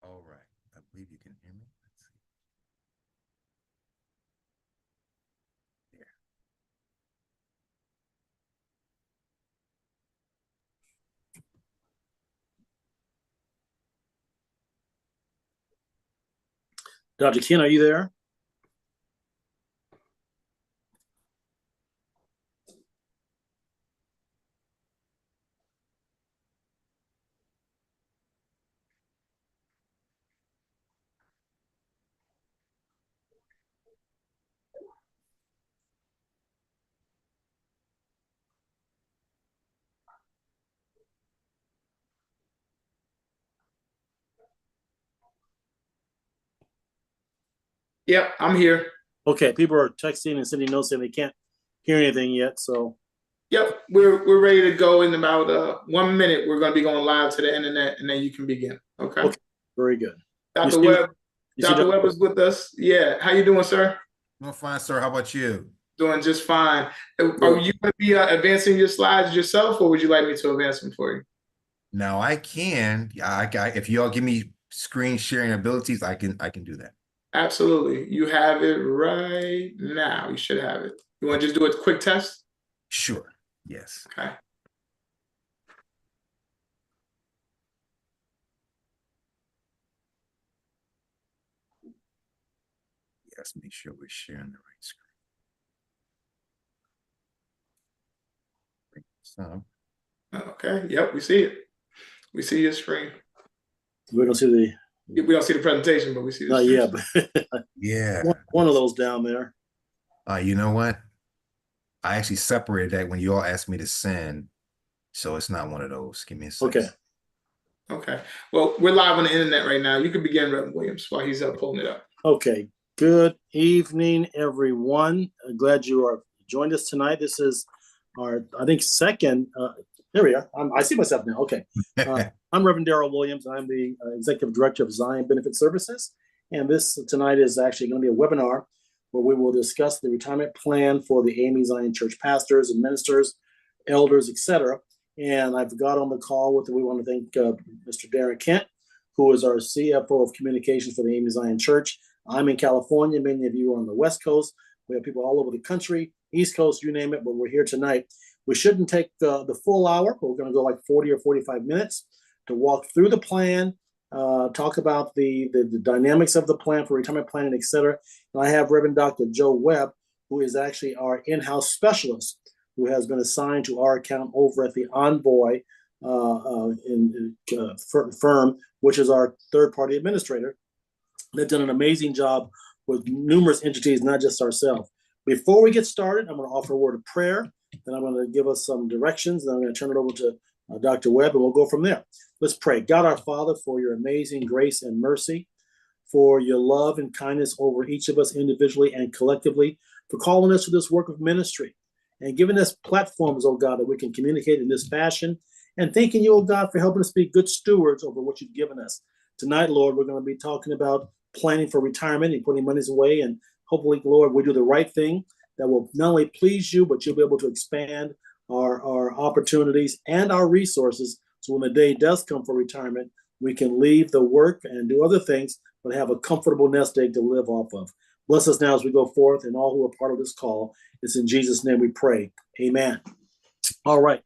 All right. I believe you can hear me. Let's see. There. Dr. Ken, are you there? Yep, I'm here. Okay, people are texting and sending notes saying they can't hear anything yet. So, Yep, we're ready to go in about 1 minute. We're going to be going live to the internet, and then you can begin. Okay. Very good. Dr. Webb, Dr. Webb is with us. Yeah, how you doing, sir? I'm fine, sir. How about you? Doing just fine. Are you going to be advancing your slides yourself, or would you like me to advance them for you? Now I can. If you all give me screen sharing abilities, I can do that. Absolutely. You have it right now. You should have it. You want to just do a quick test? Sure. Yes. Okay. Yes, make sure we're sharing the right screen. So, Okay. Yep, we see it. We see your screen. We don't see We don't see the presentation, but we see the not screen. yet, but yeah. one of those down there. You know what? I actually separated that when you all asked me to send, so it's not one of those. Give me a second. Okay. Okay. Well, we're live on the internet right now. You can begin, Reverend Williams, while he's pulling it up. Okay. Good evening, everyone. I'm glad you are joined us tonight. This is our, I think, second. There we are. I see myself now. Okay. I'm Reverend Darrell Williams. I'm the Executive Director of Zion Benefit Services. And this tonight is actually going to be a webinar where we will discuss the retirement plan for the AME Zion Church pastors and ministers, elders, etc. And I've got on the call with, we want to thank Mr. Darren Kent, who is our CFO of communications for the AME Zion Church. I'm in California. Many of you are on the West Coast. We have people all over the country, East Coast, you name it, but we're here tonight. We shouldn't take the full hour, but we're going to go like 40 or 45 minutes to walk through the plan, talk about the dynamics of the plan for retirement planning, et cetera. And I have Reverend Dr. Joe Webb, who is actually our in-house specialist, who has been assigned to our account over at the Envoy firm, which is our third-party administrator. They've done an amazing job with numerous entities, not just ourselves. Before we get started, I'm going to offer a word of prayer. Then I'm going to give us some directions. Then I'm going to turn it over to Dr. Webb, and we'll go from there. Let's pray. God, our Father, for your amazing grace and mercy, for your love and kindness over each of us individually and collectively, for calling us to this work of ministry and giving us platforms, oh God, that we can communicate in this fashion. And thanking you, oh God, for helping us be good stewards over what you've given us. Tonight, Lord, we're going to be talking about planning for retirement and putting monies away. And hopefully, Lord, we do the right thing that will not only please you, but you'll be able to expand our opportunities and our resources. So when the day does come for retirement, we can leave the work and do other things, but have a comfortable nest egg to live off of. Bless us now as we go forth, and all who are part of this call. It's in Jesus' name we pray. Amen. All right.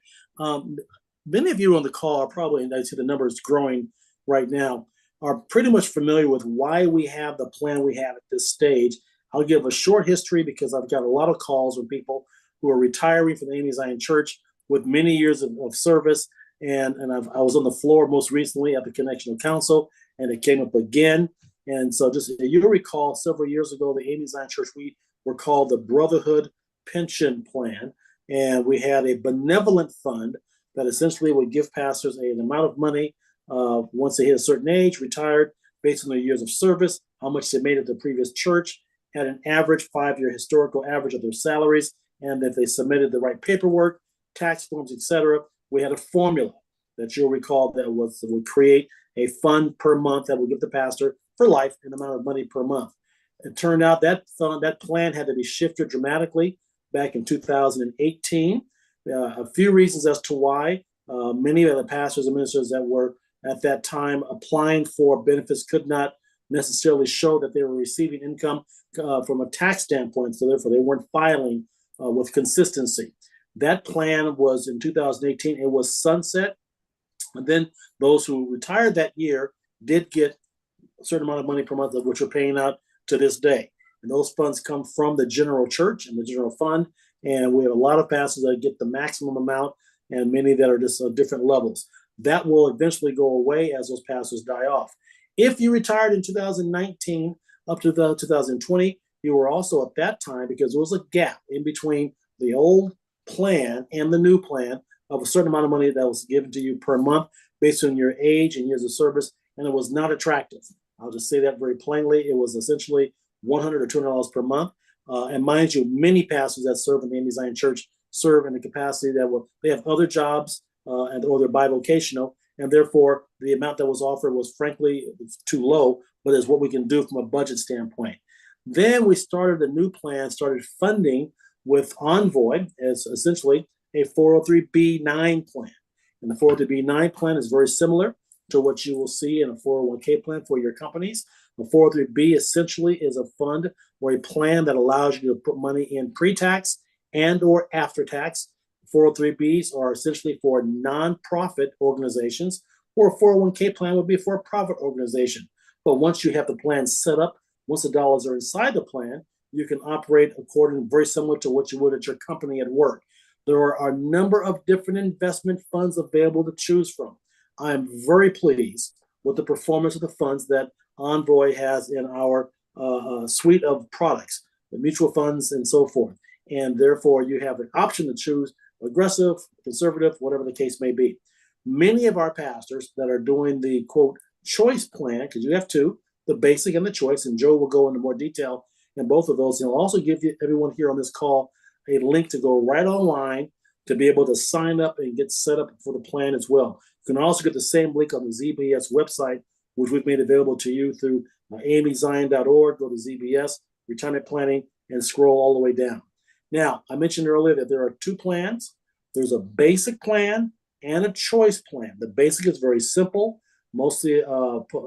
Many of you on the call are probably, and I see the numbers growing right now, are pretty much familiar with why we have the plan we have at this stage. I'll give a short history because I've got a lot of calls from people who are retiring from the AME Zion Church with many years of service. And I was on the floor most recently at the Connectional Council, and it came up again. And so just you'll recall several years ago, the AME Zion Church, we were called the Brotherhood Pension Plan. And we had a benevolent fund that essentially would give pastors an amount of money once they hit a certain age, retired, based on their years of service, how much they made at the previous church, had an average 5-year historical average of their salaries, and if they submitted the right paperwork, tax forms, etc., we had a formula that you'll recall that would create a fund per month that would give the pastor for life an amount of money per month. It turned out that plan had to be shifted dramatically back in 2018. A few reasons as to why. Many of the pastors and ministers that were at that time applying for benefits could not necessarily show that they were receiving income from a tax standpoint, so therefore they weren't filing with consistency. That plan was in 2018, it was sunset. And then those who retired that year did get a certain amount of money per month, which we're paying out to this day. And those funds come from the general church and the general fund. And we have a lot of pastors that get the maximum amount and many that are just different levels. That will eventually go away as those pastors die off. If you retired in 2019 up to 2020, you were also at that time, because there was a gap in between the old plan and the new plan of a certain amount of money that was given to you per month based on your age and years of service, and it was not attractive. I'll just say that very plainly. It was essentially $100 or $200 per month. And mind you, many pastors that serve in the AME Zion Church serve in the capacity that they have other jobs or they're bivocational, and therefore the amount that was offered was frankly too low, but is what we can do from a budget standpoint. Then we started a new plan, started funding with Envoy as essentially a 403b9 plan. And the 403b9 plan is very similar to what you will see in a 401k plan for your companies. The 403b essentially is a fund or a plan that allows you to put money in pre-tax and or after tax. 403bs are essentially for nonprofit organizations, or a 401k plan would be for a profit organization. But once you have the plan set up, once the dollars are inside the plan, you can operate according very similar to what you would at your company at work. There are a number of different investment funds available to choose from. I'm very pleased with the performance of the funds that Envoy has in our suite of products, the mutual funds and so forth. And therefore, you have an option to choose aggressive, conservative, whatever the case may be. Many of our pastors that are doing the quote choice plan, because you have two, the basic and the choice, and Joe will go into more detail in both of those. And he'll also give everyone here on this call a link to go right online to be able to sign up and get set up for the plan as well. You can also get the same link on the ZBS website, which we've made available to you through amezion.org. Go to ZBS, retirement planning, and scroll all the way down. Now, I mentioned earlier that there are two plans. There's a basic plan and a choice plan. The basic is very simple. Mostly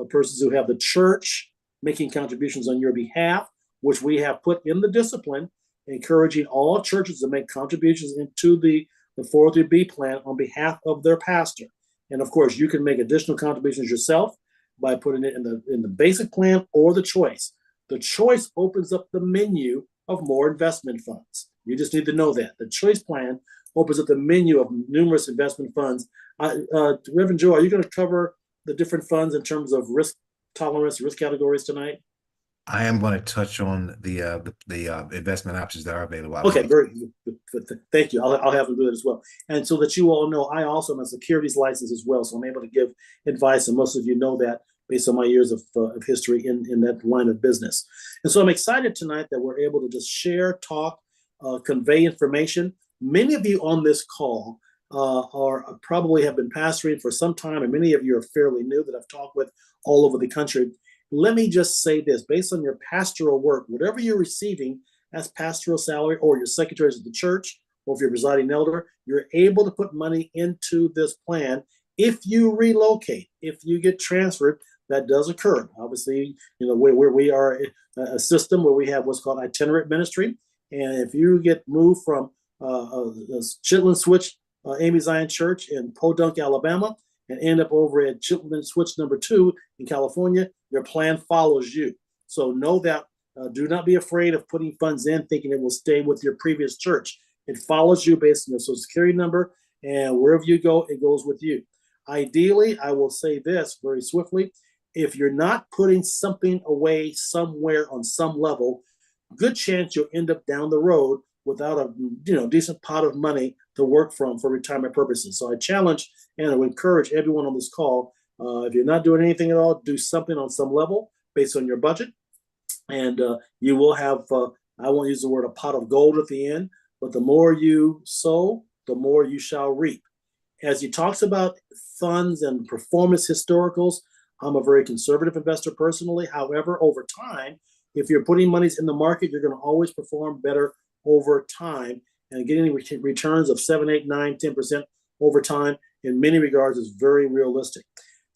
persons who have the church making contributions on your behalf, which we have put in the discipline, encouraging all churches to make contributions into the 403b plan on behalf of their pastor. And of course, you can make additional contributions yourself by putting it in the basic plan or the choice. The choice opens up the menu of more investment funds. You just need to know that. The choice plan opens up the menu of numerous investment funds. Reverend Joe, are you going to cover the different funds in terms of risk tolerance, risk categories tonight? I am going to touch on the investment options that are available. Okay, very good. Thank you. I'll have them do that as well. And so that you all know, I also am a securities license as well, so I'm able to give advice, and most of you know that based on my years of history in that line of business. And so I'm excited tonight that we're able to just share, talk, convey information. Many of you on this call are probably have been pastoring for some time, and many of you are fairly new that I've talked with all over the country. Let me just say this, based on your pastoral work, whatever you're receiving as pastoral salary, or your secretaries of the church, or if you're presiding elder, you're able to put money into this plan. If you relocate, if you get transferred, that does occur. Obviously, where we are a system where we have what's called itinerant ministry. And if you get moved from Chitlin Switch AME Zion Church in Podunk, Alabama, and end up over at Chitlin Switch number 2 in California, your plan follows you. So know that. Do not be afraid of putting funds in thinking it will stay with your previous church. It follows you based on your social security number, and wherever you go, it goes with you. Ideally, I will say this very swiftly, if you're not putting something away somewhere on some level, good chance you'll end up down the road without a decent pot of money to work from for retirement purposes. So I challenge and I would encourage everyone on this call, if you're not doing anything at all, do something on some level based on your budget. And you will have, I won't use the word a pot of gold at the end, but the more you sow, the more you shall reap. As he talks about funds and performance historicals, I'm a very conservative investor personally. However, over time, if you're putting monies in the market, you're going to always perform better over time. And getting returns of 7, 8, 9, 10% over time in many regards is very realistic.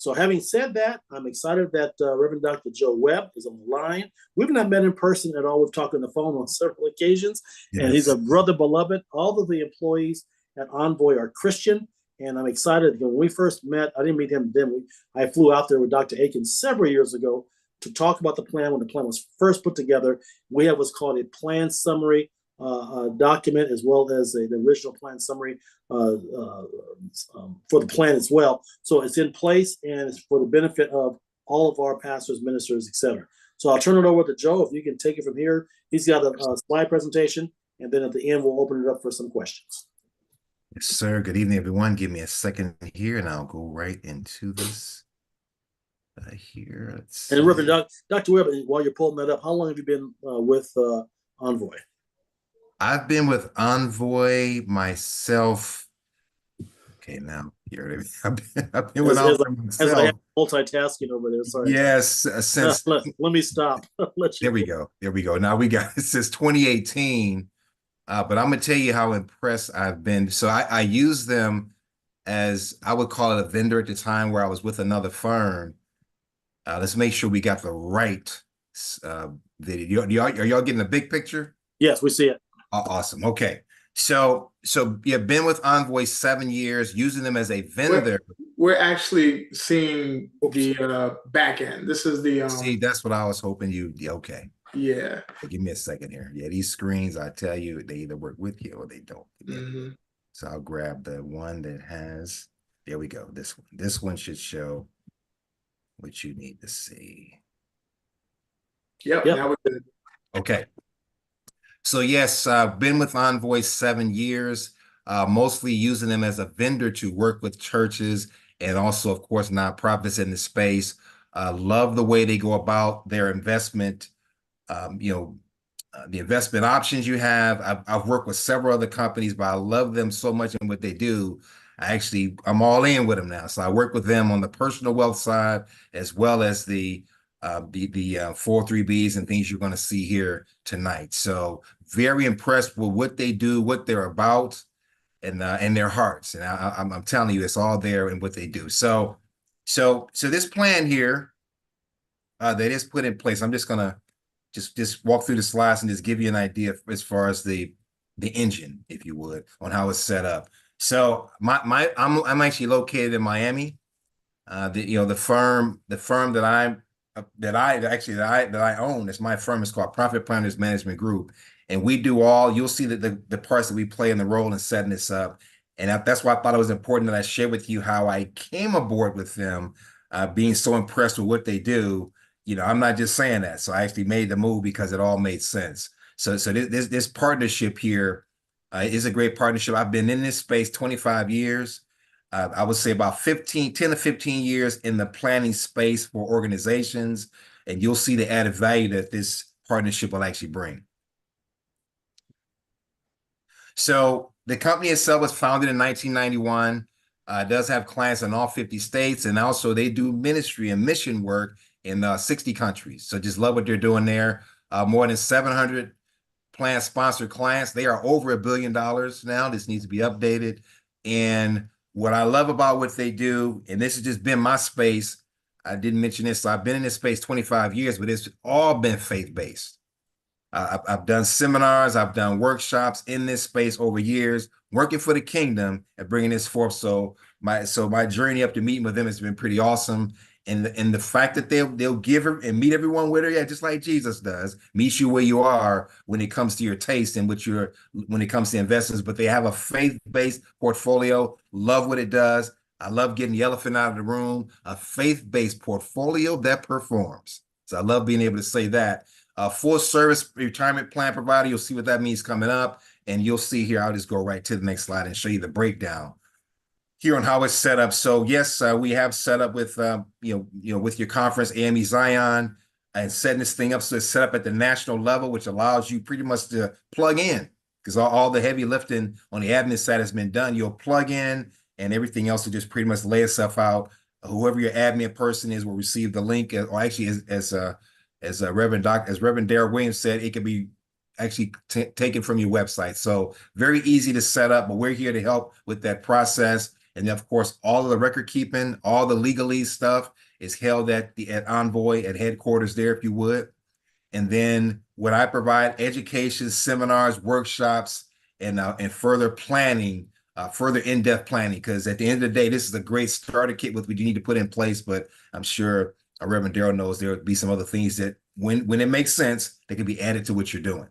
So having said that, I'm excited that Reverend Dr. Joe Webb is on the line. We've not met in person at all. We've talked on the phone on several occasions, and he's Yes. a brother beloved. All of the employees at Envoy are Christian, and I'm excited. When we first met, I didn't meet him then. I flew out there with Dr. Aiken several years ago to talk about the plan when the plan was first put together. We have what's called a plan summary document, as well as the original plan summary for the plan as well. So it's in place, and it's for the benefit of all of our pastors, ministers, etc. So I'll turn it over to Joe. If you can take it from here. He's got a slide presentation, and then at the end, we'll open it up for some questions. Yes, sir. Good evening, everyone. Give me a second here, and I'll go right into this here. Let's And see. Reverend Dr. Webb, while you're pulling that up, how long have you been with Envoy? I've been with Envoy myself. Okay, now you heard it. I've been with Envoy As I have myself. multitasking over there. Sorry. Yes, since let me stop. there we go. There we go. Now we got it since 2018. But I'm gonna tell you how impressed I've been. So I use them as, I would call it, a vendor at the time where I was with another firm. Let's make sure we got the right video. Are y'all getting a big picture? Yes, we see it. Awesome. Okay. So you've been with Envoy 7 years, using them as a vendor. We're actually seeing the back end. This is the See, that's what I was hoping okay. Yeah. Give me a second here. Yeah, these screens, I tell you, they either work with you or they don't. Mm-hmm. So I'll grab the one that has, there we go. This one. This one should show what you need to see. Yep. Now we're good. Okay. So yes, I've been with Envoy 7 years, mostly using them as a vendor to work with churches and also, of course, nonprofits in the space. Love the way they go about their investment. The investment options you have. I've worked with several other companies, but I love them so much in what they do. I'm all in with them now. So I work with them on the personal wealth side, as well as the 403Bs and things you're going to see here tonight. So very impressed with what they do, what they're about, and their hearts. And I'm telling you, it's all there in what they do. So this plan here that is put in place. I'm just gonna just walk through the slides and just give you an idea as far as the engine, if you would, on how it's set up. So I'm actually located in Miami. The firm that I own, it's my firm, is called Profit Planners Management Group, and we do all. You'll see that the parts that we play in the role in setting this up, and that's why I thought it was important that I share with you how I came aboard with them, being so impressed with what they do. I'm not just saying that. So I actually made the move because it all made sense. So this partnership here is a great partnership. I've been in this space 25 years. I would say about 10 to 15 years in the planning space for organizations, and you'll see the added value that this partnership will actually bring. So the company itself was founded in 1991. Does have clients in all 50 states, and also they do ministry and mission work in 60 countries. So just love what they're doing there. More than 700 plan sponsored clients. They are over $1 billion now. This needs to be updated. And what I love about what they do, and this has just been my space, I didn't mention this, so I've been in this space 25 years, but it's all been faith-based. I've done seminars, I've done workshops in this space over years, working for the kingdom and bringing this forth. So my journey up to meeting with them has been pretty awesome. And the fact that they'll give and meet everyone where they're at, just like Jesus does, meet you where you are when it comes to your taste and when it comes to investments. But they have a faith-based portfolio. Love what it does. I love getting the elephant out of the room. A faith-based portfolio that performs. So I love being able to say that. Full service retirement plan provider. You'll see what that means coming up, and you'll see here. I'll just go right to the next slide and show you the breakdown here on how it's set up. So yes, we have set up with with your conference, AME Zion, and setting this thing up so it's set up at the national level, which allows you pretty much to plug in, because all the heavy lifting on the admin side has been done. You'll plug in, and everything else will just pretty much lay itself out. Whoever your admin person is will receive the link, or actually as Reverend Darrell Williams said, it can be actually taken from your website. So very easy to set up, but we're here to help with that process. And then, of course, all of the record keeping, all the legalese stuff is held at Envoy at headquarters there, if you would. And then what I provide, education, seminars, workshops, and further planning, further in-depth planning, because at the end of the day, this is a great starter kit with what you need to put in place. But I'm sure Reverend Darrell knows there will be some other things that when it makes sense, they can be added to what you're doing.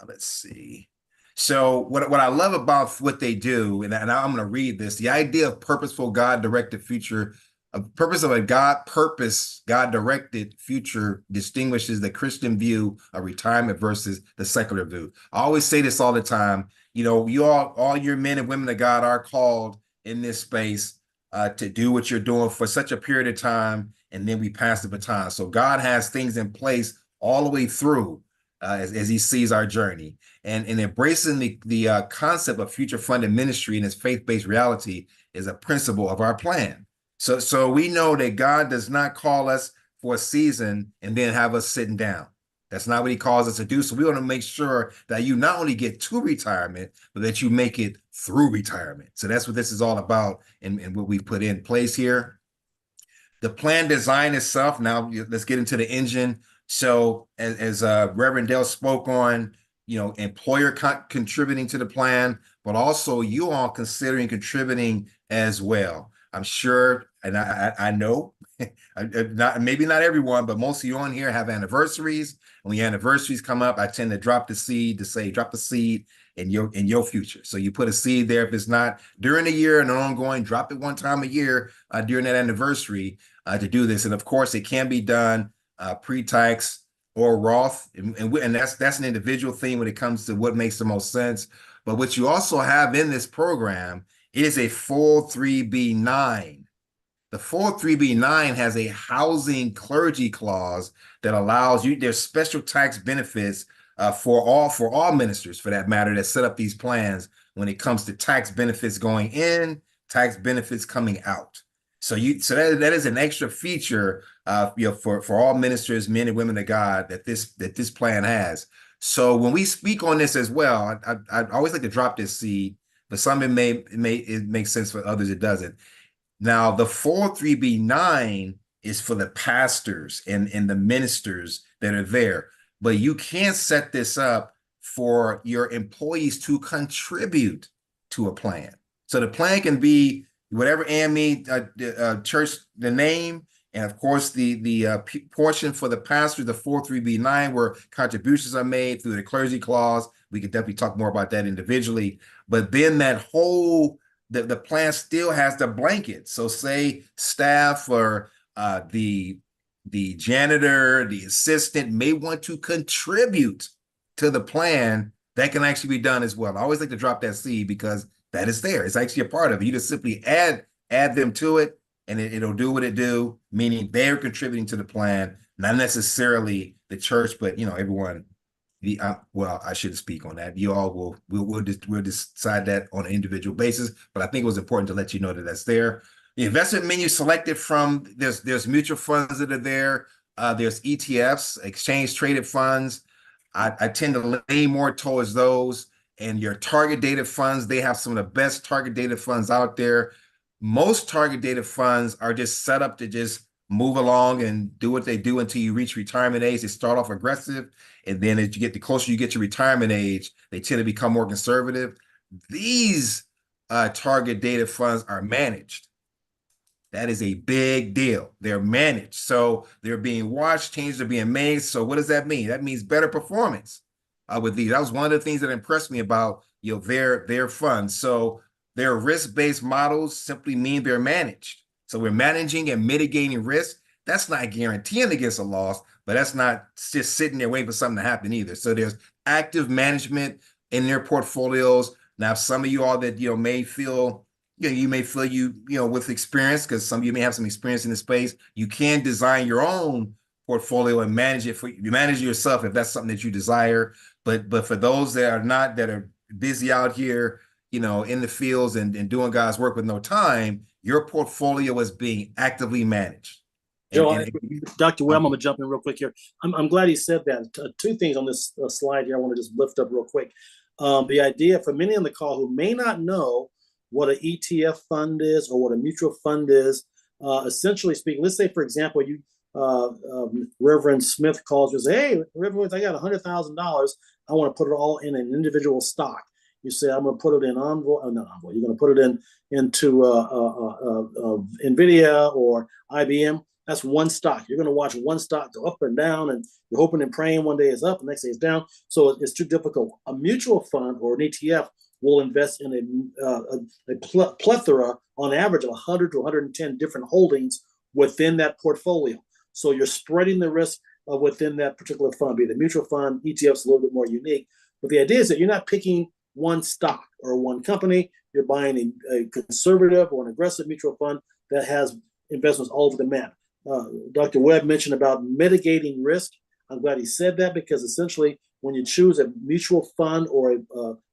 Let's see. So what I love about what they do, and I'm going to read this, the idea of purposeful God-directed future, a purpose of a God-directed future distinguishes the Christian view of retirement versus the secular view. I always say this all the time. You know, all your men and women of God are called in this space to do what you're doing for such a period of time, and then we pass the baton. So God has things in place all the way through as he sees our journey. And embracing the concept of future funded ministry and its faith-based reality is a principle of our plan. So we know that God does not call us for a season and then have us sitting down. That's not what he calls us to do. So we want to make sure that you not only get to retirement, but that you make it through retirement. So that's what this is all about and what we put in place here. The plan design itself, now let's get into the engine. So as Reverend Dale spoke on, employer contributing to the plan, but also you all considering contributing as well. I'm sure, and I know, maybe not everyone, but most of you on here have anniversaries. When your anniversaries come up, I tend to drop the seed to say, drop the seed in your future. So you put a seed there. If it's not during the year and ongoing, drop it one time a year during that anniversary to do this. And of course, it can be done pre-tax or Roth, and that's an individual thing when it comes to what makes the most sense. But what you also have in this program is a 403b9. The 403b9 has a housing clergy clause that allows you, there's special tax benefits for all ministers, for that matter, that set up these plans when it comes to tax benefits going in, tax benefits coming out. So that is an extra feature for all ministers, men and women of God, that this plan has. So when we speak on this as well, I always like to drop this seed, but some it makes sense, for others it doesn't. Now the 403b9 is for the pastors and the ministers that are there, but you can't set this up for your employees to contribute to a plan. So the plan can be whatever AME church, the name, and of course the portion for the pastor, the 403b9, where contributions are made through the clergy clause. We could definitely talk more about that individually, but then that whole the plan still has the blanket. So say staff or the janitor, the assistant may want to contribute to the plan. That can actually be done as well. I always like to drop that seed because that is there. It's actually a part of it. You just simply add them to it, and it'll do what it do, meaning they're contributing to the plan, not necessarily the church, but everyone. Well, I shouldn't speak on that. You all we'll decide that on an individual basis, but I think it was important to let you know that that's there. The investment menu selected from, there's mutual funds that are there. There's ETFs, exchange traded funds. I tend to lean more towards those. And your target dated funds, they have some of the best target dated funds out there. Most target dated funds are just set up to just move along and do what they do until you reach retirement age. They start off aggressive, and then as you get the closer you get to retirement age, they tend to become more conservative. These target dated funds are managed. That is a big deal. They're managed. So they're being watched, changes are being made. So what does that mean? That means better performance with these. That was one of the things that impressed me about their funds. So their risk-based models simply mean they're managed. So we're managing and mitigating risk. That's not guaranteeing against a loss, but that's not just sitting there waiting for something to happen either. So there's active management in their portfolios. Now, some of you all that may feel with experience, because some of you may have some experience in the space, you can design your own portfolio and manage it you manage yourself if that's something that you desire. But for those that are not, that are busy out here, in the fields and doing God's work with no time, your portfolio is being actively managed. Joe, Dr. Well, I'm going to jump in real quick here. I'm glad he said that. Two things on this slide here I want to just lift up real quick. The idea for many on the call who may not know what an ETF fund is or what a mutual fund is. Essentially speaking, let's say, for example, Reverend Smith calls you and say, "Hey, Reverend, I got $100,000. I want to put it all in an individual stock." You say, "I'm going to put it in Envoy." Not Envoy. You're going to put it into Nvidia or IBM. That's one stock. You're going to watch one stock go up and down, and you're hoping and praying one day it's up, the next day it's down. So it's too difficult. A mutual fund or an ETF will invest in a plethora, on average, of 100 to 110 different holdings within that portfolio. So you're spreading the risk within that particular fund. Be it a mutual fund, ETF's a little bit more unique. But the idea is that you're not picking one stock or one company. You're buying a conservative or an aggressive mutual fund that has investments all over the map. Dr. Webb mentioned about mitigating risk. I'm glad he said that, because essentially when you choose a mutual fund or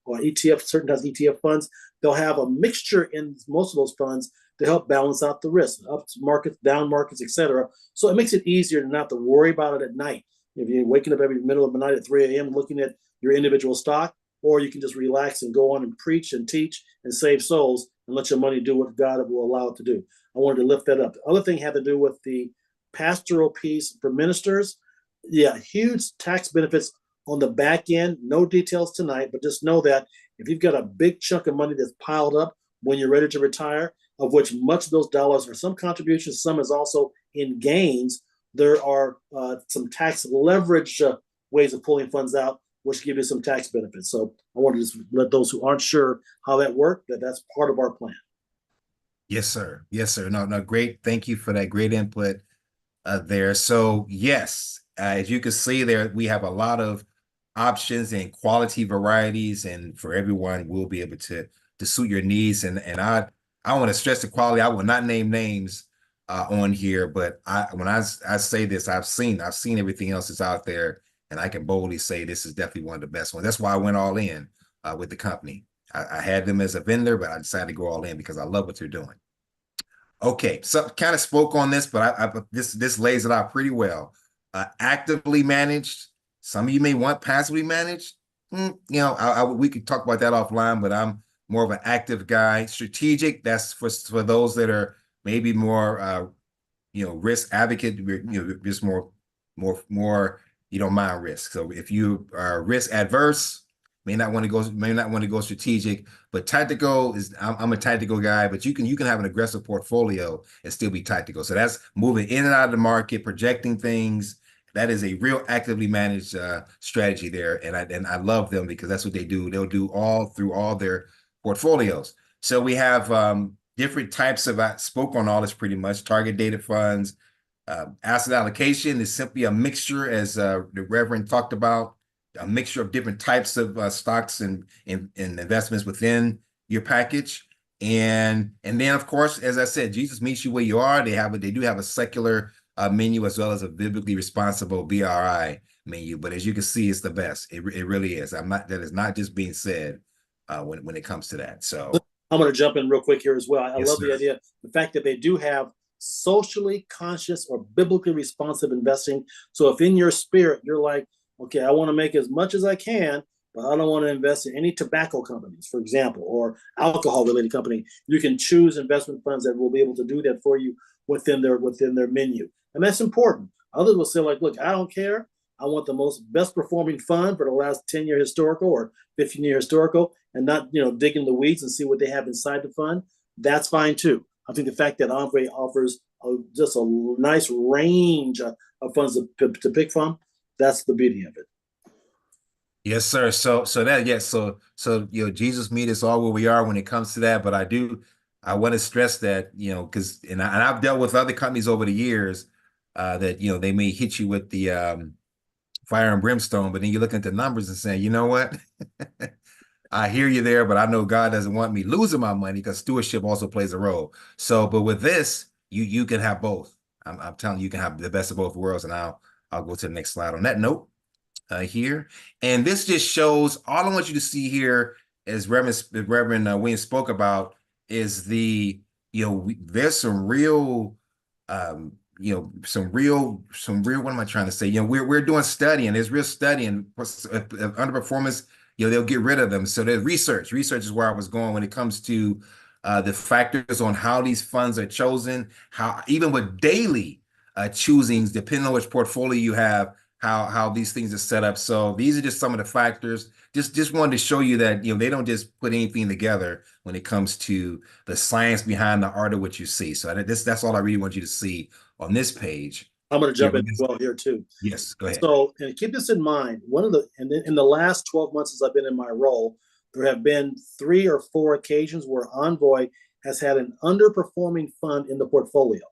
ETF, certain types of ETF funds, they'll have a mixture in most of those funds to help balance out the risk, up markets, down markets, etc. So it makes it easier to not have to worry about it at night. If you're waking up every middle of the night at 3 a.m. looking at your individual stock, or you can just relax and go on and preach and teach and save souls and let your money do what God will allow it to do. I wanted to lift that up. The other thing had to do with the pastoral piece for ministers. Yeah, huge tax benefits on the back end. No details tonight, but just know that if you've got a big chunk of money that's piled up when you're ready to retire, of which much of those dollars are some contributions, some is also in gains, there are some tax leverage ways of pulling funds out, which give you some tax benefits. So I wanted to just let those who aren't sure how that worked, that's part of our plan. Yes, sir. Yes, sir. No, great. Thank you for that great input there. So yes, as you can see there, we have a lot of options and quality varieties, and for everyone, we'll be able to suit your needs. And I want to stress the quality. I will not name names on here, but when I say this, I've seen everything else that's out there, and I can boldly say this is definitely one of the best ones. That's why I went all in with the company. I had them as a vendor, but I decided to go all in because I love what they're doing. Okay, so kind of spoke on this, but this lays it out pretty well. Actively managed. Some of you may want passively managed. You know, we could talk about that offline, but I'm more of an active guy. Strategic, that's for those that are maybe more, risk advocate. Just more, you don't mind risk. So if you are risk adverse, may not want to go strategic, but tactical is. I'm a tactical guy, but you can have an aggressive portfolio and still be tactical. So that's moving in and out of the market, projecting things. That is a real actively managed strategy there, and I love them because that's what they do. They'll do all through all their portfolios. So we have different types of. I spoke on all this pretty much. Target dated funds, asset allocation is simply a mixture, as the Reverend talked about, a mixture of different types of stocks and investments within your package. And then, of course, as I said, Jesus meets you where you are. They do have a secular menu as well as a biblically responsible BRI menu. But as you can see, it's the best. It really is. That is not just being said when it comes to that. So I'm going to jump in real quick here as well. I yes, love sir. the idea, the fact that they do have socially conscious or biblically responsive investing. So if in your spirit, you're like, okay, I want to make as much as I can, but I don't want to invest in any tobacco companies, for example, or alcohol-related company, you can choose investment funds that will be able to do that for you within their menu. And that's important. Others will say, like, look, I don't care. I want the best performing fund for the last 10-year historical or 15-year historical, and not dig in the weeds and see what they have inside the fund. That's fine too. I think the fact that Andre offers just a nice range of funds to pick from, that's the beauty of it. Yes, sir. So Jesus meet us all where we are when it comes to that. But I want to stress that, because I've dealt with other companies over the years that they may hit you with the fire and brimstone, but then you look at the numbers and saying, you know what? I hear you there, but I know God doesn't want me losing my money, because stewardship also plays a role. So, but with this, you can have both. I'm telling you can have the best of both worlds. And I'll go to the next slide on that note here. And this just shows, all I want you to see here, as Reverend Williams spoke about, is there's some real, some real, what am I trying to say? We're doing studying. There's real studying. Underperformance, they'll get rid of them. So there's research. Research is where I was going when it comes to the factors on how these funds are chosen, how even with daily choosings, depending on which portfolio you have, how these things are set up. So these are just some of the factors. Just wanted to show you that, they don't just put anything together when it comes to the science behind the art of what you see. So that's all I really want you to see on this page. I'm going to Yeah, jump in as well here too. yes, go ahead. So, and keep this in mind. In the last 12 months since I've been in my role, there have been 3 or 4 occasions where Envoy has had an underperforming fund in the portfolio,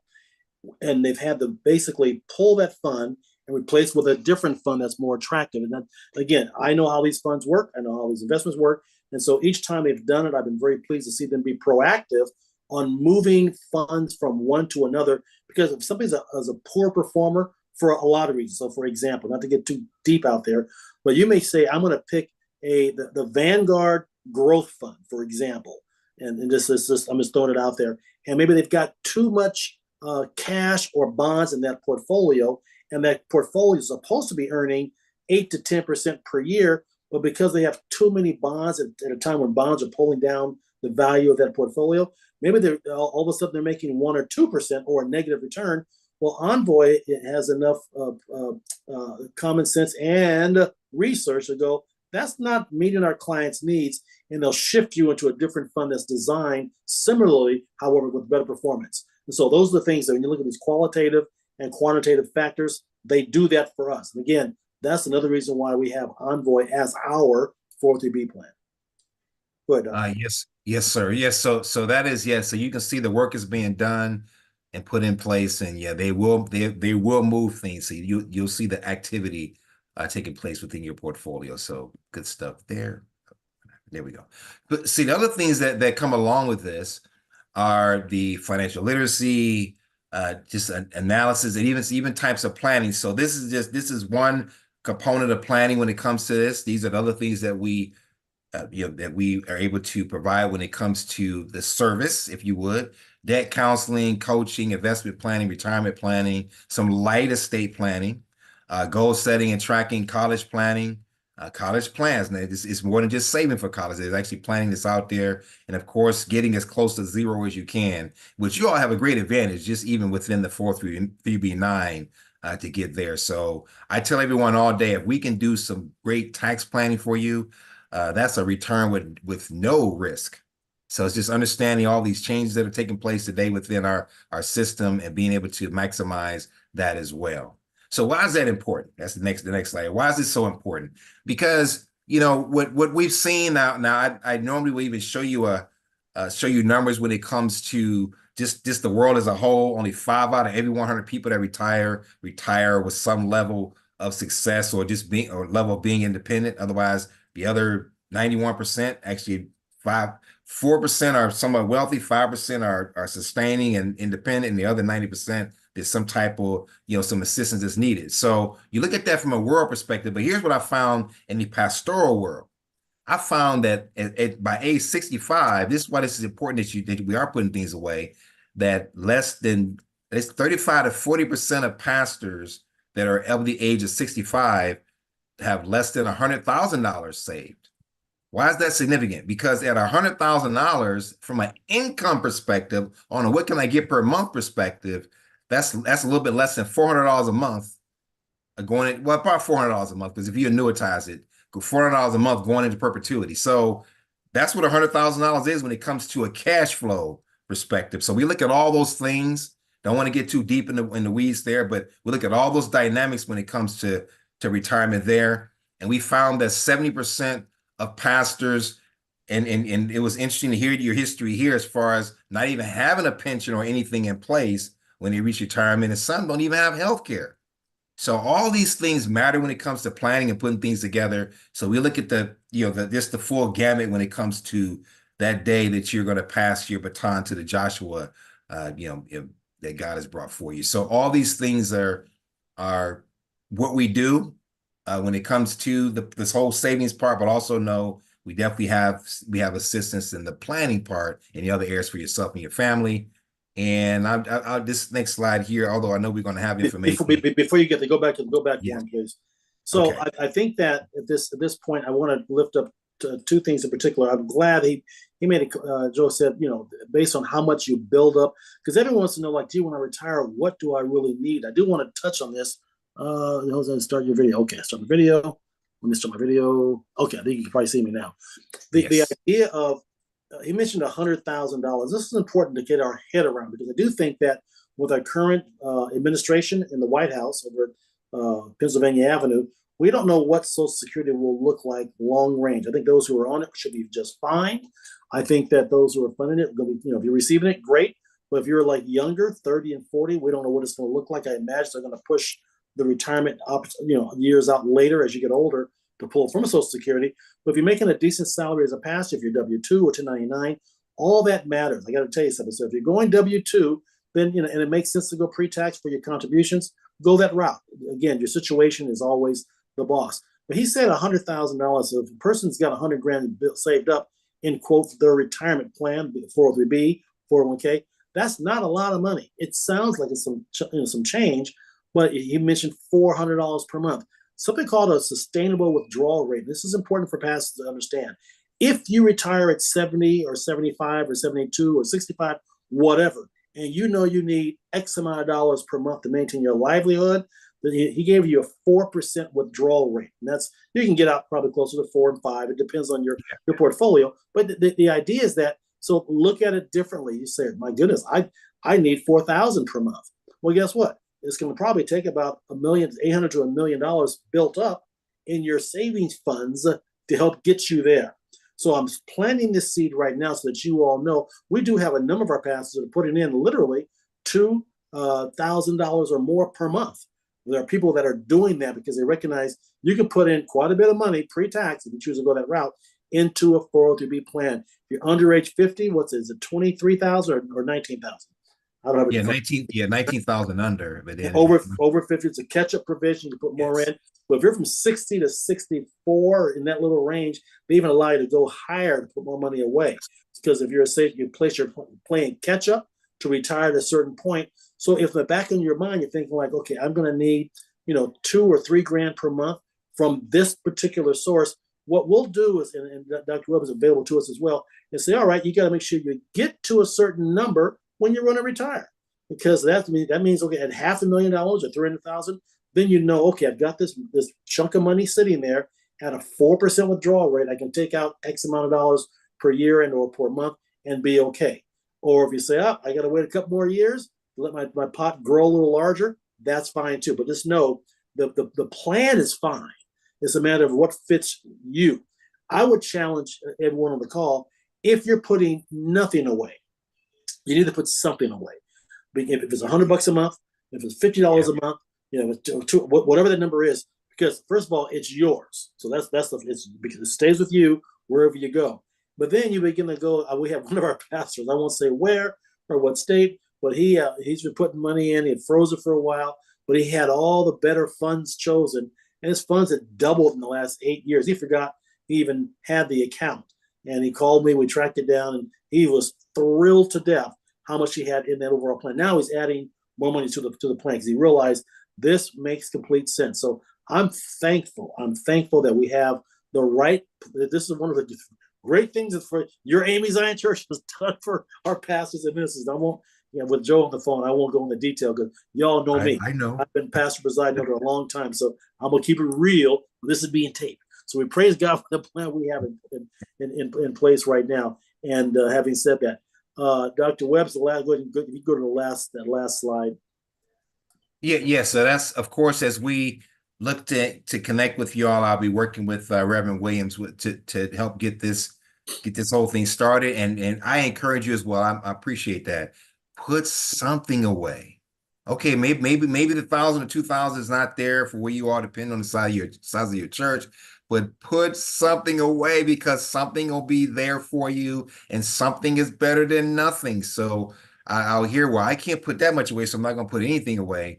and they've had to basically pull that fund and replace with a different fund that's more attractive. And then again, I know how these funds work. I know how these investments work. And so each time they've done it, I've been very pleased to see them be proactive on moving funds from one to another. Because if somebody's a poor performer for a lot of reasons. So for example, not to get too deep out there, but you may say, I'm going to pick the Vanguard Growth Fund, for example. And this is just, I'm just throwing it out there. And maybe they've got too much cash or bonds in that portfolio, and that portfolio is supposed to be earning 8 to 10% per year, but because they have too many bonds at a time when bonds are pulling down the value of that portfolio, maybe they're all of a sudden they're making 1 or 2% or a negative return. Well, Envoy has enough common sense and research to go, that's not meeting our clients' needs, and they'll shift you into a different fund that's designed similarly, however, with better performance. And so those are the things that when you look at these qualitative and quantitative factors, they do that for us. And again, that's another reason why we have Envoy as our 403B plan. Go ahead, Yes, sir. Yes, so that is, yes. So you can see the work is being done and put in place, and yeah, they will move things. So you'll see the activity taking place within your portfolio. So good stuff there. There we go. But see, the other things that come along with this are the financial literacy, just analysis, and even types of planning. So this is one component of planning when it comes to this. These are the other things that we that we are able to provide when it comes to the service, if you would, debt counseling, coaching, investment planning, retirement planning, some light estate planning, goal setting and tracking, college planning, college plans. Now, it's more than just saving for college. There's actually planning that's out there. And of course, getting as close to zero as you can, which you all have a great advantage, just even within the 403B9 to get there. So I tell everyone all day, if we can do some great tax planning for you, that's a return with no risk. So it's just understanding all these changes that are taking place today within our system and being able to maximize that as well. So why is that important? That's the next slide. Why is this so important? Because what we've seen now I normally will even show you numbers when it comes to just the world as a whole. Only 5 out of every 100 people that retire with some level of success or level of being independent. Otherwise, the other 91%, actually 4% are somewhat wealthy, 5% are sustaining and independent, and the other 90%, there's some type of, some assistance that's needed. So you look at that from a world perspective, but here's what I found in the pastoral world. I found that by age 65, this is why this is important that we are putting things away, that it's 35 to 40% of pastors that are of the age of 65 have less than $100,000 saved. Why is that significant? Because at $100,000 from an income perspective, on a what can I get per month perspective, that's a little bit less than $400 a month probably $400 a month, because if you annuitize it, $400 a month going into perpetuity. So that's what $100,000 is when it comes to a cash flow perspective. So we look at all those things. Don't want to get too deep in the weeds there, but we look at all those dynamics when it comes to retirement there. And we found that 70% of pastors, and it was interesting to hear your history here as far as not even having a pension or anything in place when they reach retirement, and some don't even have health care. So all these things matter when it comes to planning and putting things together. So we look at just the full gamut when it comes to that day that you're going to pass your baton to the Joshua, that God has brought for you. So all these things are what we do when it comes to this whole savings part, but also know we definitely have assistance in the planning part and the other areas for yourself and your family. And I'll this next slide here, although I know we're going to have information. Before you get to go back Yeah. one, please. So Okay. I think that at this point, I want to lift up two things in particular. I'm glad he made it. Joe said, based on how much you build up, because everyone wants to know, like, gee, when I retire, what do I really need? I do want to touch on this. Jose, start your video. Okay, start the video. Let me start my video. Okay, I think you can probably see me now. The idea of he mentioned $100,000. This is important to get our head around, because I do think that with our current administration in the White House over at Pennsylvania Avenue, we don't know what Social Security will look like long range. I think those who are on it should be just fine. I think that those who are funding it, going to be, if you're receiving it, great. But if you're like younger, 30 and 40, we don't know what it's going to look like. I imagine they're going to push the retirement years out later as you get older to pull from Social Security. But if you're making a decent salary as a pastor, if you're W-2 or 1099, all that matters. I got to tell you something. So if you're going W-2, then, and it makes sense to go pre-tax for your contributions, go that route. Again, your situation is always the boss. But he said $100,000. So if a person's got $100,000 saved up in, quote, their retirement plan, 403B, 401k, that's not a lot of money. It sounds like it's some change, but he mentioned $400 per month. Something called a sustainable withdrawal rate. This is important for pastors to understand. If you retire at 70 or 75 or 72 or 65, whatever, and you need X amount of dollars per month to maintain your livelihood, then he gave you a 4% withdrawal rate. And that's, you can get out probably closer to 4 and 5. It depends on your portfolio. But the idea is that, so look at it differently. You say, my goodness, I need $4,000 per month. Well, guess what? It's going to probably take about $800,000 to $1 million built up in your savings funds to help get you there. So I'm planting this seed right now so that you all know we do have a number of our pastors that are putting in literally $2,000 or more per month. There are people that are doing that because they recognize you can put in quite a bit of money pre-tax if you choose to go that route into a 403B plan. If you're under age 50, is it 23,000 or 19,000? I don't know. 19,000 under, but then over 50, it's a catch-up provision to put more in. But if you're from 60 to 64 in that little range, they even allow you to go higher to put more money away. Because if you're playing catch-up to retire at a certain point. So if in the back of your mind you're thinking like, okay, I'm going to need $2 or $3 grand per month from this particular source, what we'll do is, and Dr. Webb is available to us as well, and say, all right, you got to make sure you get to a certain number when you're going to retire, because that means okay, at $500,000 or 300,000, then okay, I've got this chunk of money sitting there at a 4% withdrawal rate. I can take out X amount of dollars per year and or per month and be okay. Or if you say, I got to wait a couple more years, let my pot grow a little larger, that's fine too. But just know the plan is fine. It's a matter of what fits you. I would challenge everyone on the call, if you're putting nothing away, you need to put something away. If it's $100 a month, if it's $50 a month, whatever that number is, because first of all, it's yours. So that's it's because it stays with you wherever you go. But then you begin to go. We have one of our pastors. I won't say where or what state, but he's been putting money in. He had froze it for a while, but he had all the better funds chosen, and his funds had doubled in the last 8 years. He forgot he even had the account, and he called me. We tracked it down, and he was thrilled to death how much he had in that overall plan. Now he's adding more money to the plan because he realized this makes complete sense. So I'm thankful. I'm thankful that we have the right. This is one of the great things for your Amy Zion Church has done for our pastors and ministers. I won't, with Joe on the phone, I won't go into detail because y'all know me. I know. I've been pastor presiding over a long time, so I'm gonna keep it real. This is being taped, so we praise God for the plan we have in place right now. And having said that, Dr. Webb's the last. Go to that last slide. Yeah. So that's, of course, as we look to connect with y'all, I'll be working with Reverend Williams to help get this whole thing started. And I encourage you as well. I appreciate that. Put something away. Okay, maybe the 1,000 or 2,000 is not there for where you are, depending on the size of your church. But put something away, because something will be there for you, and something is better than nothing. So I'll hear, well, I can't put that much away, so I'm not going to put anything away.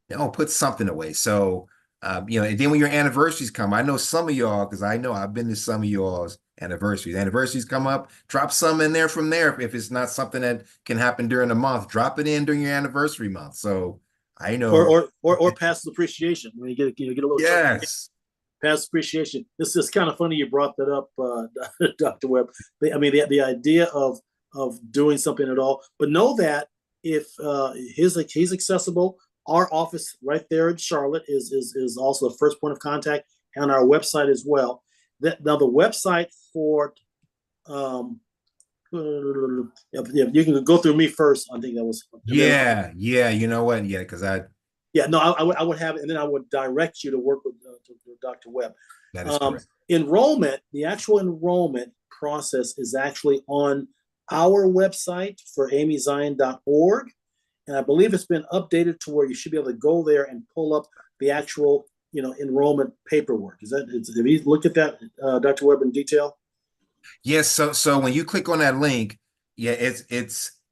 No, put something away. So, and then when your anniversaries come, I know some of y'all, because I know I've been to some of y'all's anniversaries. Anniversaries come up, drop some in there from there. If it's not something that can happen during the month, drop it in during your anniversary month. So I know. Or pastor's appreciation when you get a little. Yes. past appreciation. This is kind of funny you brought that up, Dr. Webb. The idea of doing something at all, but know that if he's accessible, our office right there in Charlotte is also the first point of contact, and our website as well. Now the website for you can go through me first. I think that was you know what, because I would have it, and then I would direct you to work with Dr. Webb. that is correct. Enrollment, the actual enrollment process is actually on our website for amyzion.org, and I believe it's been updated to where you should be able to go there and pull up the actual enrollment paperwork. Have you looked at that, Dr. Webb, in detail? Yes. So when you click on that link, it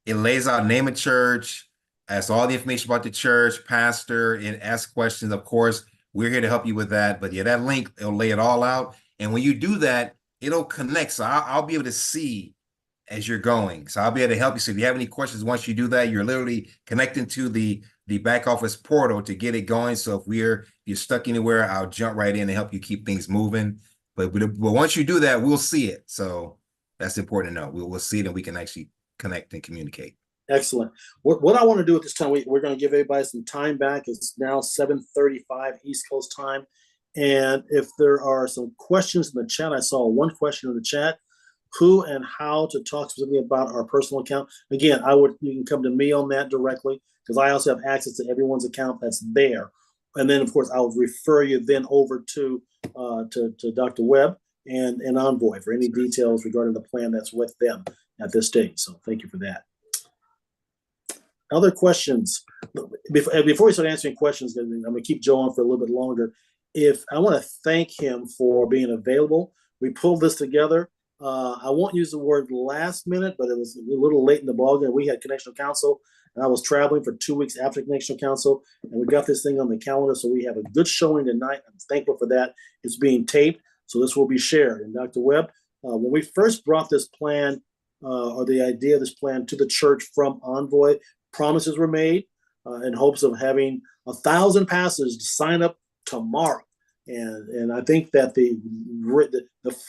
lays out name of church, has all the information about the church, pastor, and ask questions. Of course, we're here to help you with that. But that link, it'll lay it all out. And when you do that, it'll connect. So I'll be able to see as you're going. So I'll be able to help you. So if you have any questions, once you do that, you're literally connecting to the back office portal to get it going. So if you're stuck anywhere, I'll jump right in and help you keep things moving. But once you do that, we'll see it. So that's important to know. We'll see it, and we can actually connect and communicate. Excellent. What I want to do at this time, we're going to give everybody some time back. It's now 7:35 East Coast time. And if there are some questions in the chat, I saw one question in the chat: who and how to talk specifically about our personal account. Again, you can come to me on that directly, because I also have access to everyone's account that's there. And then, of course, I'll refer you then over to Dr. Webb and Envoy for any details regarding the plan that's with them at this stage. So thank you for that. Other questions? Before we start answering questions, I'm going to keep Joe on for a little bit longer. I want to thank him for being available. We pulled this together. I won't use the word last minute, but it was a little late in the ballgame. We had Connectional Council, and I was traveling for 2 weeks after Connectional Council, and we got this thing on the calendar, so we have a good showing tonight. I'm thankful for that. It's being taped, so this will be shared. And Dr. Webb, when we first brought this plan, or the idea of this plan to the church from Envoy, promises were made in hopes of having 1,000 pastors to sign up tomorrow. And I think that the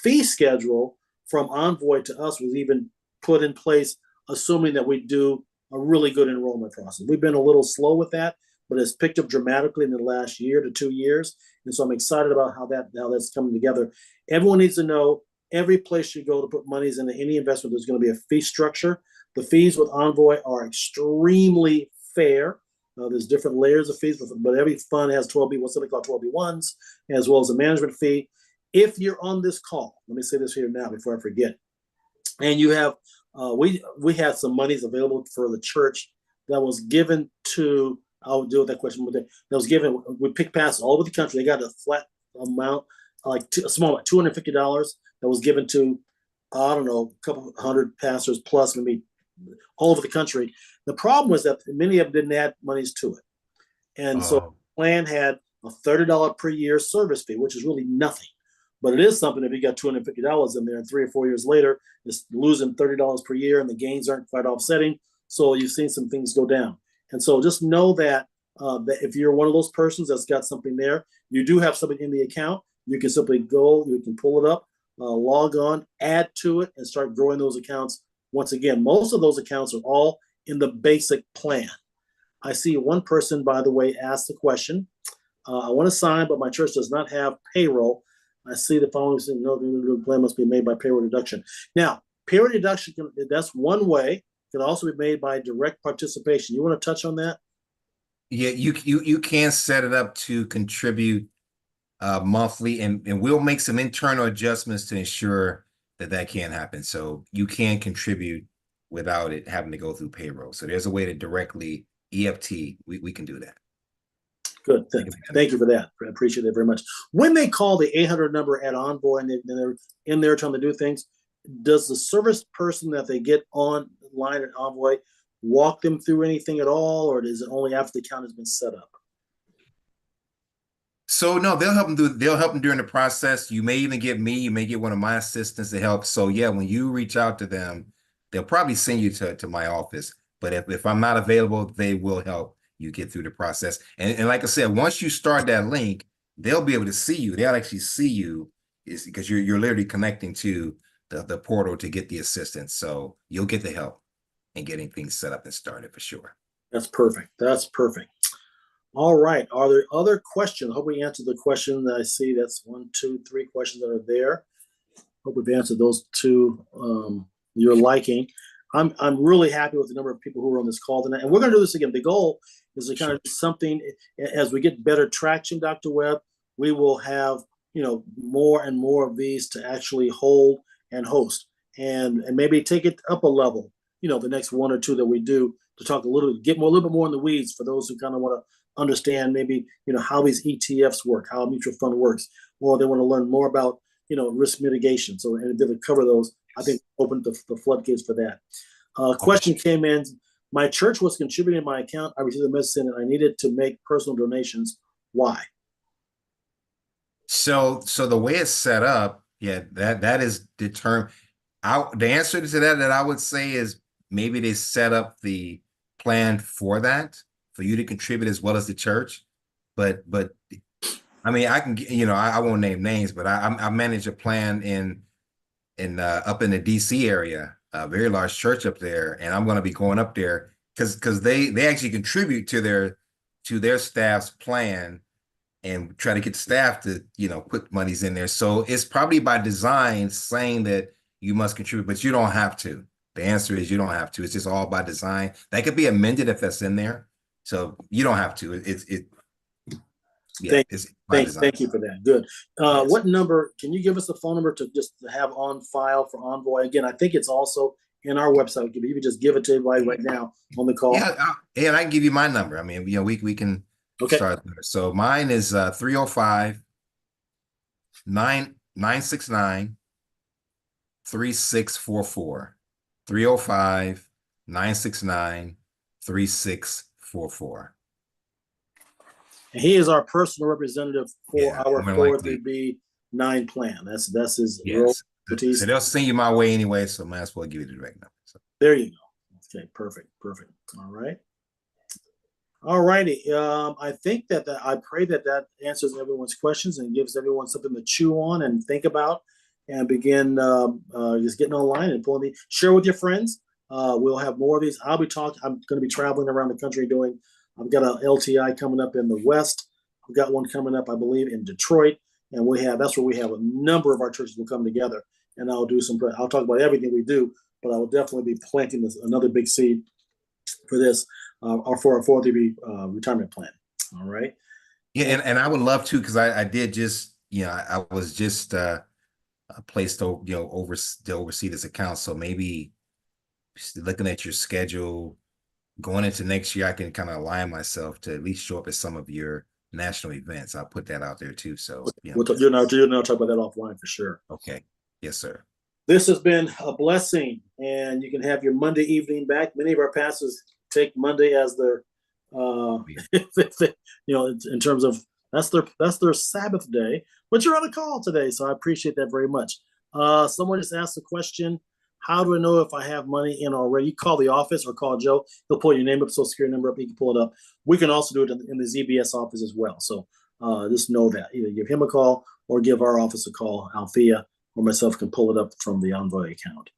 fee schedule from Envoy to us was even put in place, assuming that we do a really good enrollment process. We've been a little slow with that, but it's picked up dramatically in the last year to 2 years. And so I'm excited about how that's coming together. Everyone needs to know every place you go to put monies into any investment, there's going to be a fee structure. The fees with Envoy are extremely fair. There's different layers of fees, but every fund has 12B, what's something called 12B1s, as well as a management fee. If you're on this call, let me say this here now before I forget, and you have, we had some monies available for the church that was given to, I'll deal with that question, that was given, we picked pastors all over the country. They got a flat amount, a small amount, $250 that was given to, I don't know, a couple hundred pastors plus, maybe all over the country. The problem was that many of them didn't add monies to it. And so the plan had a $30 per year service fee, which is really nothing. But it is something if you got $250 in there and 3 or 4 years later, it's losing $30 per year and the gains aren't quite offsetting. So you've seen some things go down. And so just know that, that if you're one of those persons that's got something there, you do have something in the account, you can simply go, you can pull it up, log on, add to it, and start growing those accounts. Once again, most of those accounts are all in the basic plan. I see one person, by the way, asked the question, I want to sign, but my church does not have payroll. I see the following, no, the plan must be made by payroll deduction. Now, payroll deduction, that's one way. It can also be made by direct participation. You want to touch on that? Yeah, you can set it up to contribute monthly, and we'll make some internal adjustments to ensure that can happen. So you can contribute without it having to go through payroll. So there's a way to directly EFT. We can do that. Good. Thank you for that. I appreciate it very much. When they call the 800 number at Envoy and they're in there trying to do things, does the service person that they get online at Envoy walk them through anything at all, or is it only after the account has been set up? So no, they'll help them during the process. You may even get me, you may get one of my assistants to help. So yeah, when you reach out to them, they'll probably send you to my office. But if I'm not available, they will help you get through the process. And like I said, once you start that link, they'll be able to see you. They'll actually see you is because you're literally connecting to the portal to get the assistance. So you'll get the help in getting things set up and started for sure. That's perfect. That's perfect. All right. Are there other questions? I hope we answered the question that I see. That's 1, 2, 3 questions that are there. Hope we've answered those two you're liking. I'm really happy with the number of people who are on this call tonight. And we're going to do this again. The goal is to kind of do something as we get better traction, Dr. Webb, we will have, more and more of these to actually hold and host and maybe take it up a level, the next 1 or 2 that we do to talk a little bit more in the weeds for those who kind of want to understand maybe, how these ETFs work, how a mutual fund works, or they want to learn more about, risk mitigation. So, and if they cover those, I think open the floodgates for that. Question came in. My church was contributing to my account. I received a message saying that I needed to make personal donations. Why? So the way it's set up, that is determined. The answer to that I would say is maybe they set up the plan for that, for you to contribute as well as the church. But I mean, I can, I won't name names, but I manage a plan in up in the DC area, a very large church up there, and I'm going to be going up there because they actually contribute to their staff's plan and try to get the staff to put monies in there. So it's probably by design saying that you must contribute, but you don't have to. The answer is you don't have to. It's just all by design. That could be amended if that's in there. So you don't have to. Thank you for that. Good. Yes. What number, can you give us a phone number to just have on file for Envoy? Again, I think it's also in our website. You can just give it to everybody right now on the call. Yeah, and I can give you my number. I mean, we can start there. So mine is 305 969 3644. 305 969 3644. And he is our personal representative for our 403B9 plan. That's his role. So they'll send you my way anyway, so might as well give you the direct number. So. There you go. Okay, perfect. All right. All righty. I think that I pray that answers everyone's questions and gives everyone something to chew on and think about, and begin just getting online and pulling these. Share with your friends. We'll have more of these. I'm going to be traveling around the country doing. I've got an LTI coming up in the West. I've got one coming up, I believe, in Detroit, and that's where we have a number of our churches will come together. And I'll talk about everything we do, but I will definitely be planting another big seed for this, or for our 403B retirement plan. All right. Yeah, and I would love to, because I did just, I was just placed to oversee this account. So maybe looking at your schedule going into next year, I can kind of align myself to at least show up at some of your national events. I'll put that out there too. So you'll now talk about that offline for sure. Okay. Yes, sir. This has been a blessing, and you can have your Monday evening back. Many of our pastors take Monday as their, in terms of that's their Sabbath day. But you're on a call today, so I appreciate that very much. Someone just asked a question. How do I know if I have money in already? You call the office or call Joe. He'll pull your name up, Social Security number up. He can pull it up. We can also do it in the ZBS office as well. So just know that. Either give him a call or give our office a call. Althea or myself can pull it up from the Envoy account.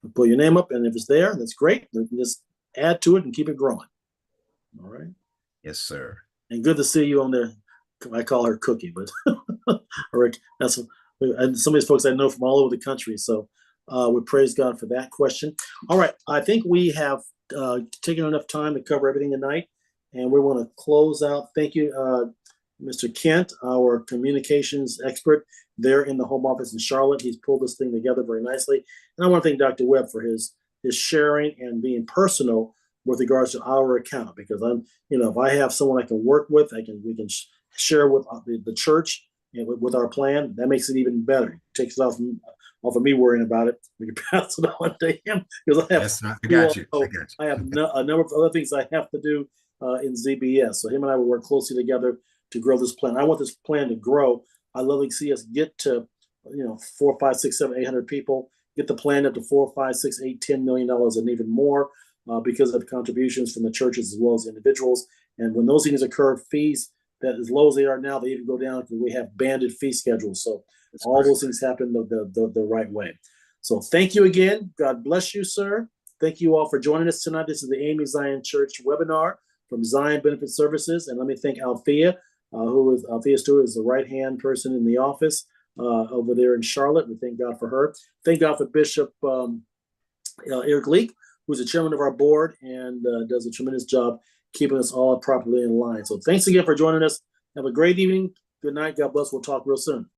We'll pull your name up, and if it's there, that's great. We can just add to it and keep it growing. All right? Yes, sir. And good to see you on there. I call her Cookie, but that's and some of these folks I know from all over the country. So we praise God for that question. All right. I think we have taken enough time to cover everything tonight, and we want to close out. Thank you, Mr. Kent, our communications expert there in the home office in Charlotte. He's pulled this thing together very nicely. And I want to thank Dr. Webb for his sharing and being personal with regards to our account, because if I have someone I can work with, we can share with the church and with our plan. That makes it even better. It takes it off of me worrying about it. We can pass it on to him, because I got you. I have a number of other things I have to do in ZBS. So him and I will work closely together to grow this plan. I want this plan to grow. I love to see us get to 4, 5, 6, 7, 800 people. Get the plan up to 4, 5, 6, 8, $10 million and even more, because of contributions from the churches as well as individuals. And when those things occur, fees that as low as they are now, they even go down because we have banded fee schedules. So all those things happen the right way. So thank you again. God bless you, sir. Thank you all for joining us tonight. This is the Amy Zion Church webinar from Zion Benefit Services. And let me thank Althea, Althea Stewart is the right-hand person in the office over there in Charlotte. We thank God for her. Thank God for Bishop Eric Leek, who's the chairman of our board and does a tremendous job keeping us all properly in line. So thanks again for joining us. Have a great evening. Good night. God bless. We'll talk real soon.